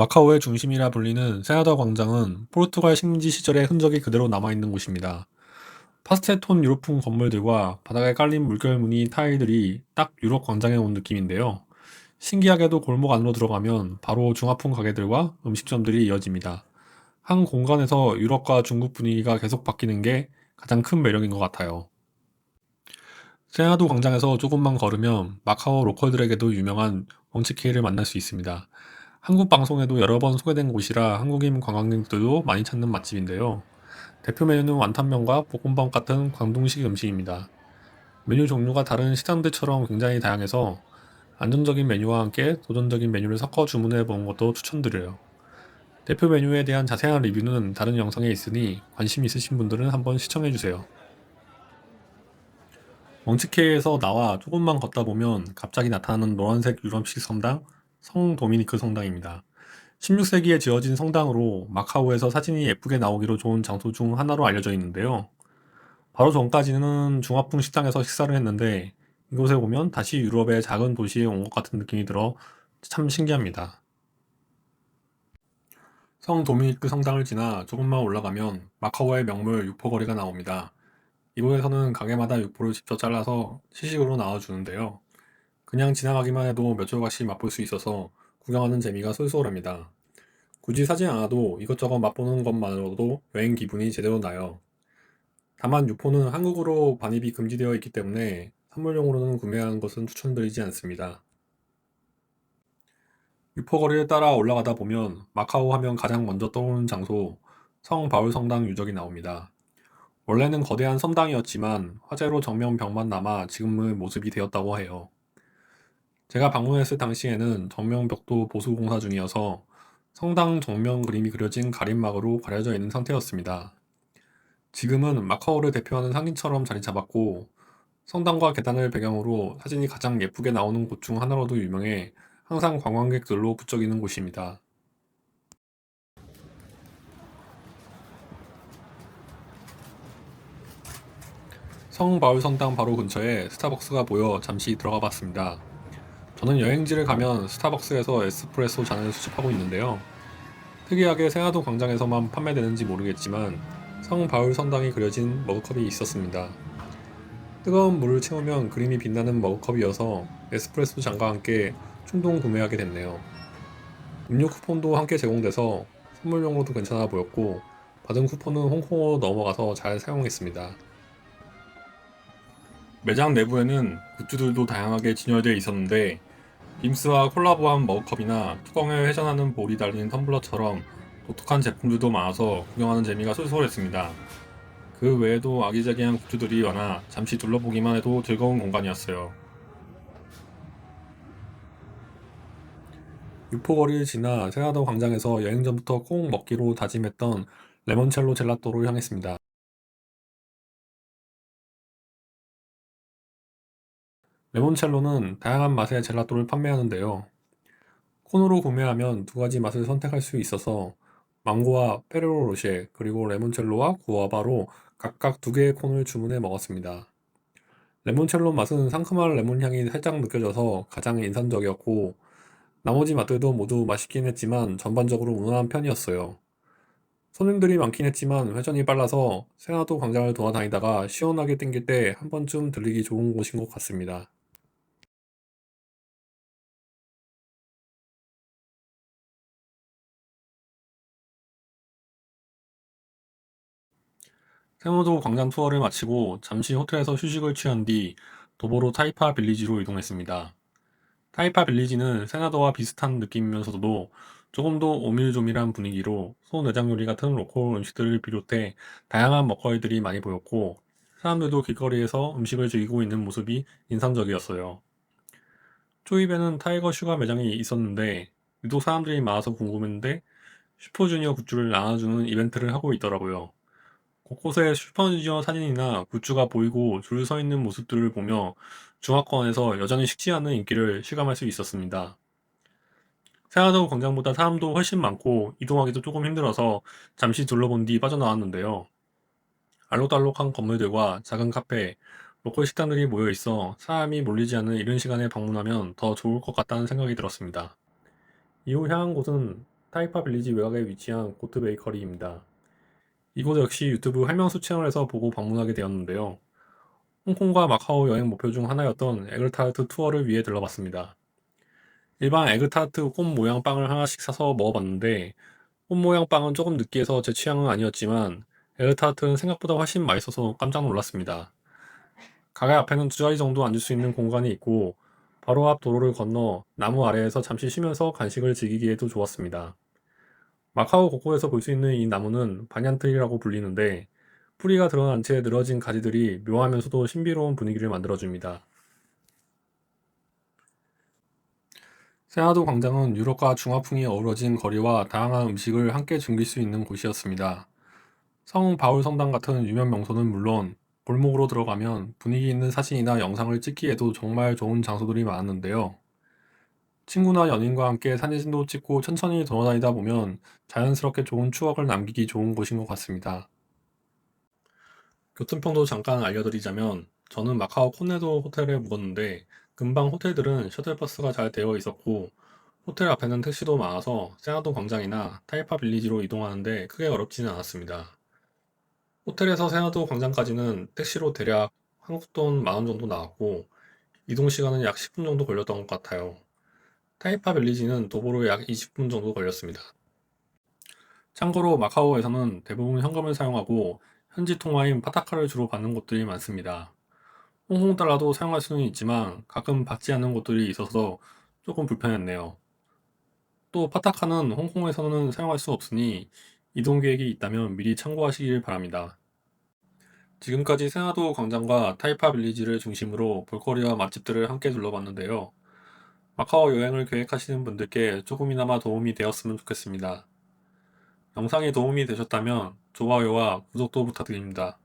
마카오의 중심이라 불리는 세나더 광장은 포르투갈 식민지 시절의 흔적이 그대로 남아있는 곳입니다. 파스텔톤 유럽풍 건물들과 바닥에 깔린 물결 무늬 타일들이 딱 유럽 광장에 온 느낌인데요. 신기하게도 골목 안으로 들어가면 바로 중화풍 가게들과 음식점들이 이어집니다. 한 공간에서 유럽과 중국 분위기가 계속 바뀌는 게 가장 큰 매력인 것 같아요. 세나도 광장에서 조금만 걸으면 마카오 로컬들에게도 유명한 멍치케이를 만날 수 있습니다. 한국 방송에도 여러 번 소개된 곳이라 한국인 관광객들도 많이 찾는 맛집인데요. 대표 메뉴는 완탄면과 볶음밥 같은 광동식 음식입니다. 메뉴 종류가 다른 식당들처럼 굉장히 다양해서 안정적인 메뉴와 함께 도전적인 메뉴를 섞어 주문해 보는 것도 추천드려요. 대표 메뉴에 대한 자세한 리뷰는 다른 영상에 있으니 관심 있으신 분들은 한번 시청해 주세요. 멍치케이에서 나와 조금만 걷다 보면 갑자기 나타나는 노란색 유럽식 성당, 성 도미니크 성당입니다. 16세기에 지어진 성당으로 마카오에서 사진이 예쁘게 나오기로 좋은 장소 중 하나로 알려져 있는데요. 바로 전까지는 중화풍 식당에서 식사를 했는데 이곳에 오면 다시 유럽의 작은 도시에 온 것 같은 느낌이 들어 참 신기합니다. 성 도미니크 성당을 지나 조금만 올라가면 마카오의 명물 육포거리가 나옵니다. 이곳에서는 가게마다 육포를 직접 잘라서 시식으로 나와주는데요. 그냥 지나가기만 해도 몇 조각씩 맛볼 수 있어서 구경하는 재미가 쏠쏠합니다. 굳이 사지 않아도 이것저것 맛보는 것만으로도 여행 기분이 제대로 나요. 다만 육포는 한국으로 반입이 금지되어 있기 때문에 선물용으로는 구매하는 것은 추천드리지 않습니다. 육포거리를 따라 올라가다 보면 마카오 하면 가장 먼저 떠오르는 장소 성 바울 성당 유적이 나옵니다. 원래는 거대한 성당이었지만 화재로 정면 벽만 남아 지금의 모습이 되었다고 해요. 제가 방문했을 당시에는 정면 벽도 보수 공사 중이어서 성당 정면 그림이 그려진 가림막으로 가려져 있는 상태였습니다. 지금은 마카오를 대표하는 상징처럼 자리 잡았고 성당과 계단을 배경으로 사진이 가장 예쁘게 나오는 곳 중 하나로도 유명해 항상 관광객들로 부쩍이는 곳입니다. 성 바울 성당 바로 근처에 스타벅스가 보여 잠시 들어가 봤습니다. 저는 여행지를 가면 스타벅스에서 에스프레소 잔을 수집하고 있는데요. 특이하게 생화도 광장에서만 판매되는지 모르겠지만 성 바울 성당이 그려진 머그컵이 있었습니다. 뜨거운 물을 채우면 그림이 빛나는 머그컵이어서 에스프레소 잔과 함께 충동 구매하게 됐네요. 음료 쿠폰도 함께 제공돼서 선물용으로도 괜찮아 보였고 받은 쿠폰은 홍콩으로 넘어가서 잘 사용했습니다. 매장 내부에는 굿즈들도 다양하게 진열되어 있었는데 빔스와 콜라보한 머그컵이나 뚜껑에 회전하는 볼이 달린 텀블러처럼 독특한 제품들도 많아서 구경하는 재미가 쏠쏠했습니다. 그 외에도 아기자기한 굿즈들이 많아 잠시 둘러보기만 해도 즐거운 공간이었어요. 육포거리를 지나 세나더 광장에서 여행 전부터 꼭 먹기로 다짐했던 레몬첼로 젤라또로 향했습니다. 레몬첼로는 다양한 맛의 젤라또를 판매하는데요. 콘으로 구매하면 두 가지 맛을 선택할 수 있어서 망고와 페레로 로쉐 그리고 레몬첼로와 구아바로 각각 두 개의 콘을 주문해 먹었습니다. 레몬첼로 맛은 상큼한 레몬 향이 살짝 느껴져서 가장 인상적이었고 나머지 맛들도 모두 맛있긴 했지만 전반적으로 무난한 편이었어요. 손님들이 많긴 했지만 회전이 빨라서 세나도 광장을 돌아다니다가 시원하게 땡길 때 한 번쯤 들리기 좋은 곳인 것 같습니다. 세노도 광장 투어를 마치고 잠시 호텔에서 휴식을 취한 뒤 도보로 타이파 빌리지로 이동했습니다. 타이파 빌리지는 세나도와 비슷한 느낌이면서도 조금 더 오밀조밀한 분위기로 소내장 요리 같은 로컬 음식들을 비롯해 다양한 먹거리들이 많이 보였고 사람들도 길거리에서 음식을 즐기고 있는 모습이 인상적이었어요. 초입에는 타이거 슈가 매장이 있었는데 유독 사람들이 많아서 궁금했는데 슈퍼주니어 굿즈를 나눠주는 이벤트를 하고 있더라고요. 곳곳에 슈퍼주니어 사진이나 굿즈가 보이고 줄 서 있는 모습들을 보며 중화권에서 여전히 식지 않는 인기를 실감할 수 있었습니다. 세아도 광장보다 사람도 훨씬 많고 이동하기도 조금 힘들어서 잠시 둘러본 뒤 빠져나왔는데요. 알록달록한 건물들과 작은 카페, 로컬 식당들이 모여 있어 사람이 몰리지 않는 이른 시간에 방문하면 더 좋을 것 같다는 생각이 들었습니다. 이후 향한 곳은 타이파 빌리지 외곽에 위치한 고트 베이커리입니다. 이곳 역시 유튜브 할명수 채널에서 보고 방문하게 되었는데요. 홍콩과 마카오 여행 목표 중 하나였던 에그타르트 투어를 위해 들러봤습니다. 일반 에그타르트 꽃 모양 빵을 하나씩 사서 먹어봤는데 꽃 모양 빵은 조금 느끼해서 제 취향은 아니었지만 에그타르트는 생각보다 훨씬 맛있어서 깜짝 놀랐습니다. 가게 앞에는 두 자리 정도 앉을 수 있는 공간이 있고 바로 앞 도로를 건너 나무 아래에서 잠시 쉬면서 간식을 즐기기에도 좋았습니다. 마카오 곳곳에서 볼 수 있는 이 나무는 반얀트리라고 불리는데 뿌리가 드러난 채 늘어진 가지들이 묘하면서도 신비로운 분위기를 만들어줍니다. 세나도 광장은 유럽과 중화풍이 어우러진 거리와 다양한 음식을 함께 즐길 수 있는 곳이었습니다. 성 바울 성당 같은 유명 명소는 물론 골목으로 들어가면 분위기 있는 사진이나 영상을 찍기에도 정말 좋은 장소들이 많았는데요. 친구나 연인과 함께 사진도 찍고 천천히 돌아다니다 보면 자연스럽게 좋은 추억을 남기기 좋은 곳인 것 같습니다. 교통편도 잠깐 알려드리자면 저는 마카오 콘네도 호텔에 묵었는데 근방 호텔들은 셔틀버스가 잘 되어 있었고 호텔 앞에는 택시도 많아서 세나도 광장이나 타이파 빌리지로 이동하는데 크게 어렵지는 않았습니다. 호텔에서 세나도 광장까지는 택시로 대략 한국 돈 10,000원 정도 나왔고 이동 시간은 약 10분 정도 걸렸던 것 같아요. 타이파 빌리지는 도보로 약 20분 정도 걸렸습니다. 참고로 마카오에서는 대부분 현금을 사용하고 현지 통화인 파타카를 주로 받는 곳들이 많습니다. 홍콩 달러도 사용할 수는 있지만 가끔 받지 않는 곳들이 있어서 조금 불편했네요. 또 파타카는 홍콩에서는 사용할 수 없으니 이동 계획이 있다면 미리 참고하시길 바랍니다. 지금까지 세나도 광장과 타이파 빌리지를 중심으로 볼거리와 맛집들을 함께 둘러봤는데요. 마카오 여행을 계획하시는 분들께 조금이나마 도움이 되었으면 좋겠습니다. 영상이 도움이 되셨다면 좋아요와 구독도 부탁드립니다.